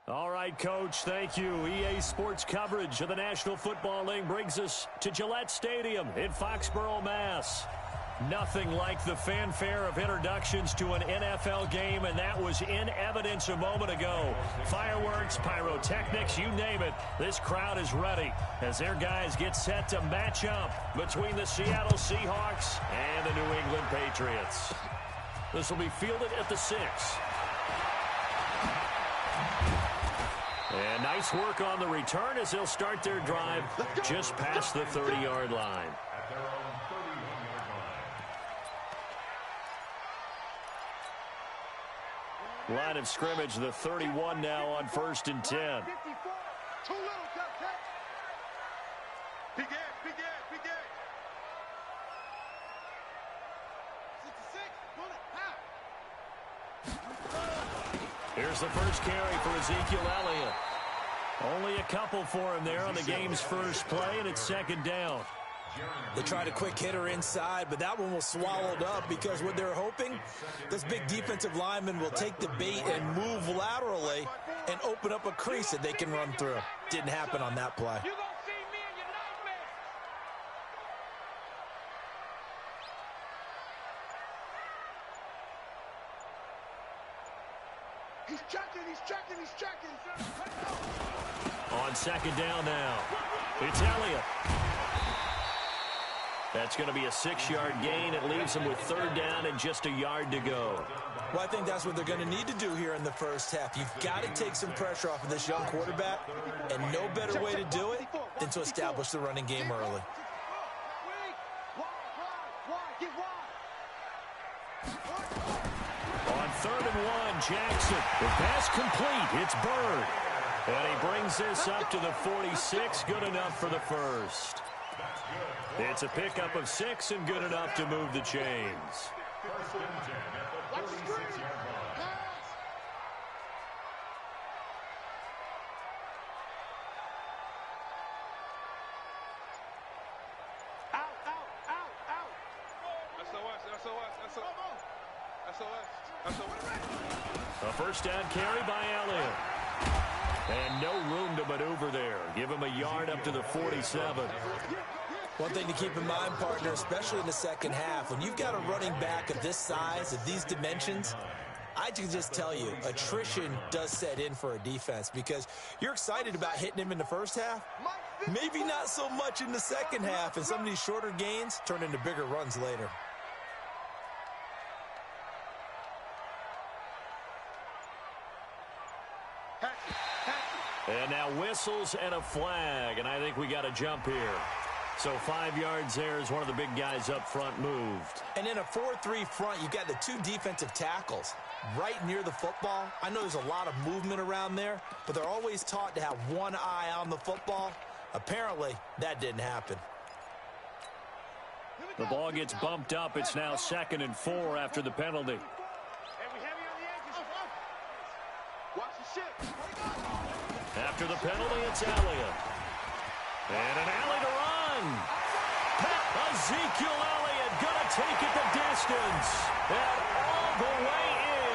All right, Coach, thank you. EA Sports coverage of the National Football League brings us to Gillette Stadium in Foxborough, Mass. Nothing like the fanfare of introductions to an NFL game, and that was in evidence a moment ago. Fireworks, pyrotechnics, you name it. This crowd is ready as their guys get set to match up between the Seattle Seahawks and the New England Patriots. This will be fielded at the 6. And nice work on the return as they'll start their drive just past the 30-yard line. Line of scrimmage, the 31 now on 1st and 10. Too little, Big Ed. 66, Here's the first carry for Ezekiel Elliott. Only a couple for him there on the game's first play, and it's 2nd down. They tried a quick hitter inside, but that one was swallowed up because what they're hoping, this big defensive lineman will take the bait and move laterally and open up a crease that they can run through. Didn't happen on that play. You gonna see me in your nightmare. He's checking. On 2nd down now, it's Elliott. That's going to be a 6-yard gain. It leaves them with 3rd down and just a yard to go. Well, I think that's what they're going to need to do here in the first half. You've got to take some pressure off of this young quarterback, and no better way to do it than to establish the running game early. On 3rd and 1, Jackson. The pass complete. It's Bird. And he brings this up to the 46. Good enough for the first. It's a pickup of 6 and good enough to move the chains. A first down carry by Elliott. And no room to maneuver there. Give him a yard up to the 47. One thing to keep in mind, partner, especially in the second half, when you've got a running back of this size, of these dimensions, I can just tell you, attrition does set in for a defense because you're excited about hitting him in the first half. Maybe not so much in the second half, and some of these shorter gains turn into bigger runs later. And now whistles and a flag, and I think we got a jump here. So 5 yards there as one of the big guys up front moved. And in a 4-3 front, you got the 2 defensive tackles right near the football. I know there's a lot of movement around there, but they're always taught to have one eye on the football. Apparently, that didn't happen. The ball gets bumped up. It's now 2nd and 4 after the penalty. After the penalty, it's Elliott. And an alley to run. Ezekiel Elliott going to take it the distance. And all the way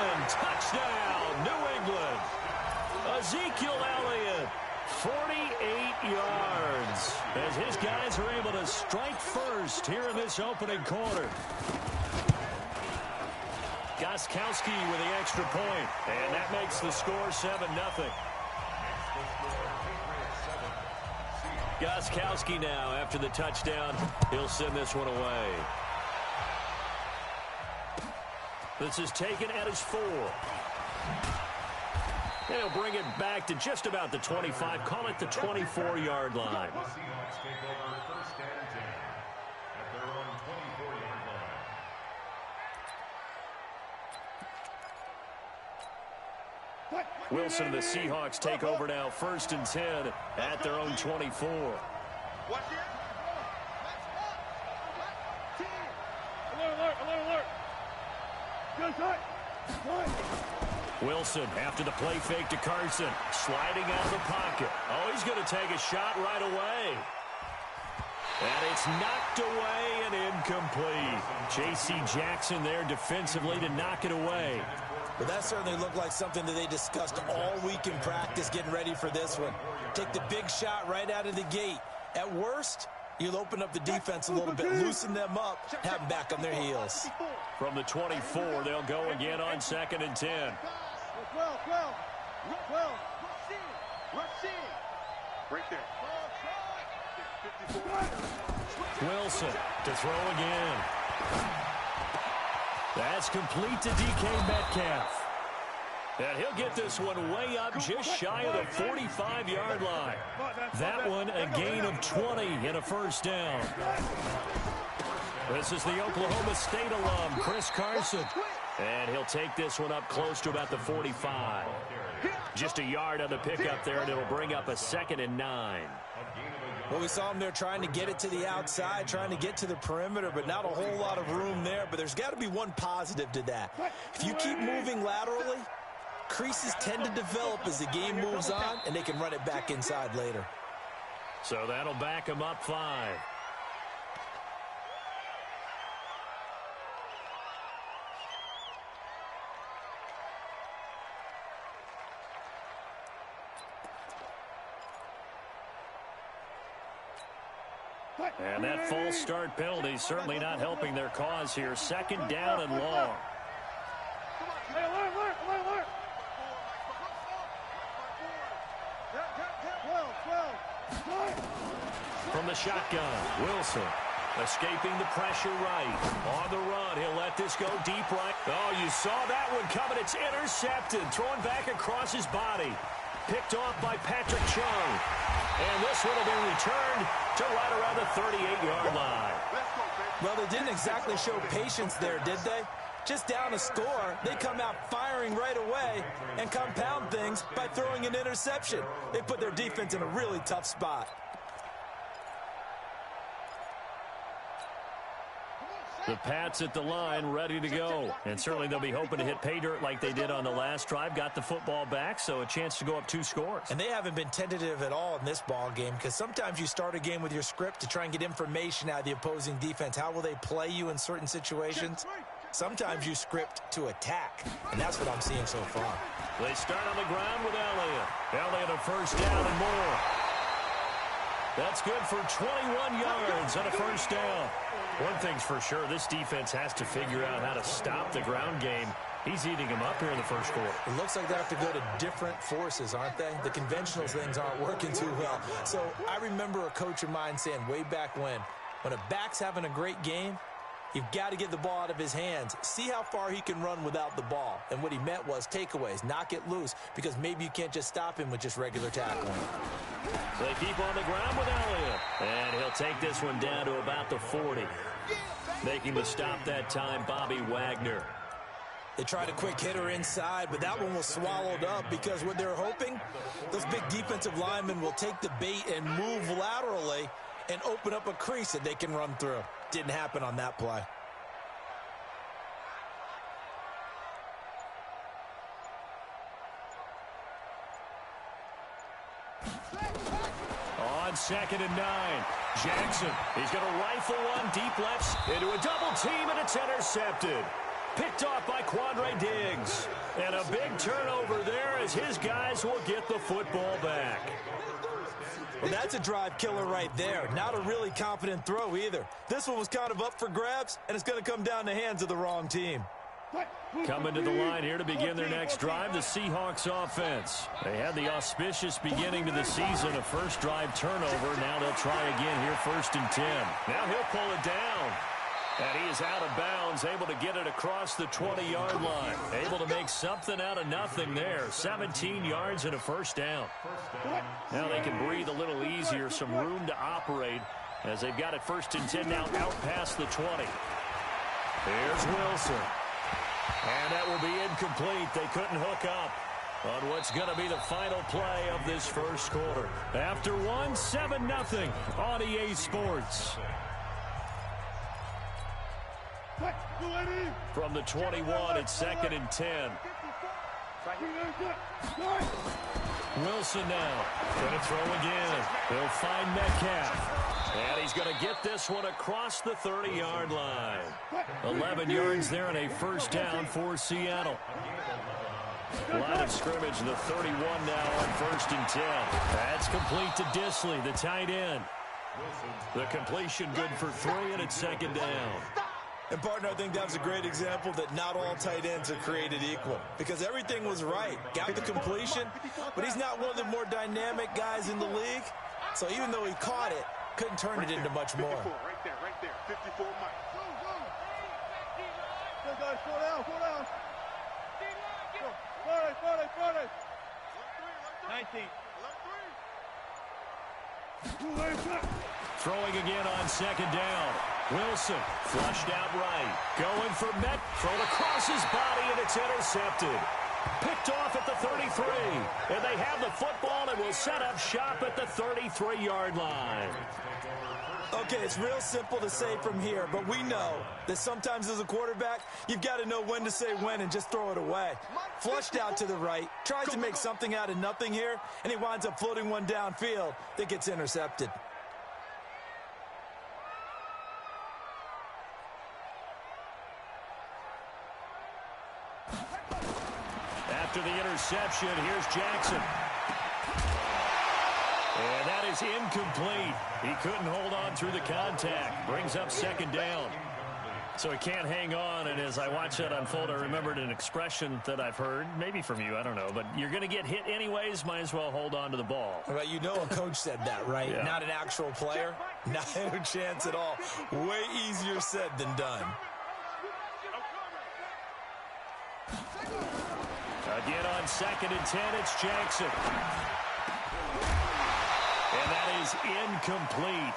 in. Touchdown, New England. Ezekiel Elliott, 48 yards. As his guys are able to strike first here in this opening quarter. Gawkowski with the extra point. And that makes the score 7-0. Gawkowski now, after the touchdown, he'll send this one away. This is taken at his 4. They'll bring it back to just about the 25. Call it the 24-yard line. Wilson and the Seahawks take over now, 1st and 10 at their own 24. Wilson, after the play fake to Carson, sliding out of the pocket. Oh, he's going to take a shot right away. And it's knocked away and incomplete. J.C. Jackson there defensively to knock it away. Well, that certainly looked like something that they discussed all week in practice getting ready for this one. Take the big shot right out of the gate. At worst, you'll open up the defense a little bit, loosen them up, have them back on their heels. From the 24, they'll go again on 2nd and 10. 12. Rush in. Right there. Wilson to throw again. That's complete to DK Metcalf. And he'll get this one way up just shy of the 45-yard line. That one a gain of 20 and a first down. This is the Oklahoma State alum, Chris Carson. And he'll take this one up close to about the 45. Just a yard on the pickup there, and it'll bring up a 2nd and 9. Well, we saw him there trying to get it to the outside, trying to get to the perimeter, but not a whole lot of room there. But there's got to be one positive to that. If you keep moving laterally, creases tend to develop as the game moves on, and they can run it back inside later. So that'll back him up 5. And that false start penalty certainly not helping their cause here. 2nd down and long. From the shotgun, Wilson escaping the pressure right. On the run, he'll let this go deep right. Oh, you saw that one coming. It's intercepted. Thrown back across his body. Picked off by Patrick Chung. And this one will be returned to right around the 38-yard line. Well, they didn't exactly show patience there, did they? Just down a score, they come out firing right away and compound things by throwing an interception. They put their defense in a really tough spot. The Pats at the line ready to go. And certainly they'll be hoping to hit pay dirt like they did on the last drive. Got the football back, so a chance to go up 2 scores. And they haven't been tentative at all in this ball game, because sometimes you start a game with your script to try and get information out of the opposing defense. How will they play you in certain situations? Sometimes you script to attack, and that's what I'm seeing so far. They start on the ground with Elliott. Elliott a first down and more. That's good for 21 yards and a first down. One thing's for sure, this defense has to figure out how to stop the ground game. He's eating them up here in the first quarter. It looks like they have to go to different forces, aren't they? The conventional things aren't working too well. So I remember a coach of mine saying way back when a back's having a great game, you've got to get the ball out of his hands. See how far he can run without the ball. And what he meant was takeaways, knock it loose, because maybe you can't just stop him with just regular tackling. So they keep on the ground with Elliott. And he'll take this one down to about the 40. Making the stop that time, Bobby Wagner. They tried a quick hitter inside, but that one was swallowed up because what they're hoping, those big defensive linemen will take the bait and move laterally and open up a crease that they can run through. Didn't happen on that play. On 2nd and 9, Jackson, he's going to rifle one deep left into a double team, and it's intercepted. Picked off by Quandre Diggs. And a big turnover there as his guys will get the football back. Well, that's a drive killer right there. Not a really confident throw either. This one was kind of up for grabs, and it's going to come down the hands of the wrong team. Coming to the line here to begin their next drive, the Seahawks offense. They had the auspicious beginning to the season, a first drive turnover. Now they'll try again here, 1st and 10. Now he'll pull it down. And he is out of bounds, able to get it across the 20-yard line. Able to make something out of nothing there. 17 yards and a first down. Now they can breathe a little easier, some room to operate as they've got it 1st and 10 now out past the 20. Here's Wilson. And that will be incomplete. They couldn't hook up on what's going to be the final play of this first quarter. After one, 7-0 on EA Sports. From the 21, it's 2nd and 10. Wilson now going to throw again. He'll find Metcalf. And he's going to get this one across the 30-yard line. 11 yards there and a first down for Seattle. Line of scrimmage, the 31 now on 1st and 10. That's complete to Disley, the tight end. The completion good for 3, and it's 2nd down. And, partner, I think that was a great example that not all tight ends are created equal because everything was right. Got the completion, but he's not one of the more dynamic guys in the league. So even though he caught it, couldn't turn it into much more. Right there. 54 Mike. Go, guys, slow down. 40. 19. Throwing again on 2nd down. Wilson flushed out right. Going for Met. Thrown across his body, and it's intercepted. Picked off at the 33. And they have the football and will set up shop at the 33-yard line. Okay, it's real simple to say from here, but we know that sometimes as a quarterback, you've got to know when to say when and just throw it away. Flushed out to the right, tries to make something out of nothing here, and he winds up floating one downfield that gets intercepted. After the interception, here's Jackson. And that is incomplete. He couldn't hold on through the contact. Brings up 2nd down. So he can't hang on, and as I watch that unfold, I remembered an expression that I've heard, maybe from you, I don't know, but you're going to get hit anyways, might as well hold on to the ball. Well, you know a coach said that, right? Yeah. Not an actual player. Not a chance at all. Way easier said than done. Again on 2nd and 10, it's Jackson. And that is incomplete.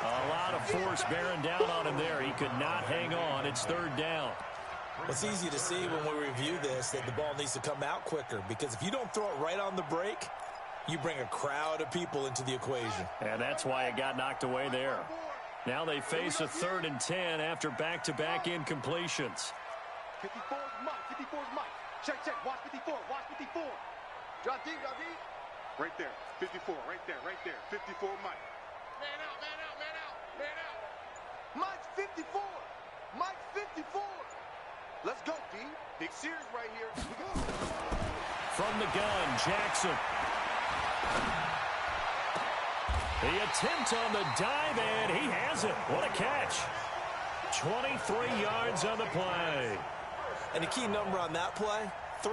A lot of force bearing down on him there. He could not hang on. It's 3rd down. It's easy to see when we review this that the ball needs to come out quicker because if you don't throw it right on the break, you bring a crowd of people into the equation. And that's why it got knocked away there. Now they face a 3rd and 10 after back-to-back incompletions. 54's Mike. Check. Watch 54. 54. Drop deep. Right there. 54. Right there. 54 Mike. Man out. Mike's 54. 54. Let's go, D. Big series right here. From the gun, Jackson. The attempt on the dive, and he has it. What a catch. 23 yards on the play. And the key number on that play, 3.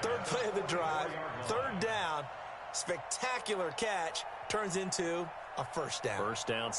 3rd play of the drive, 3rd down, spectacular catch, turns into a first down. First down.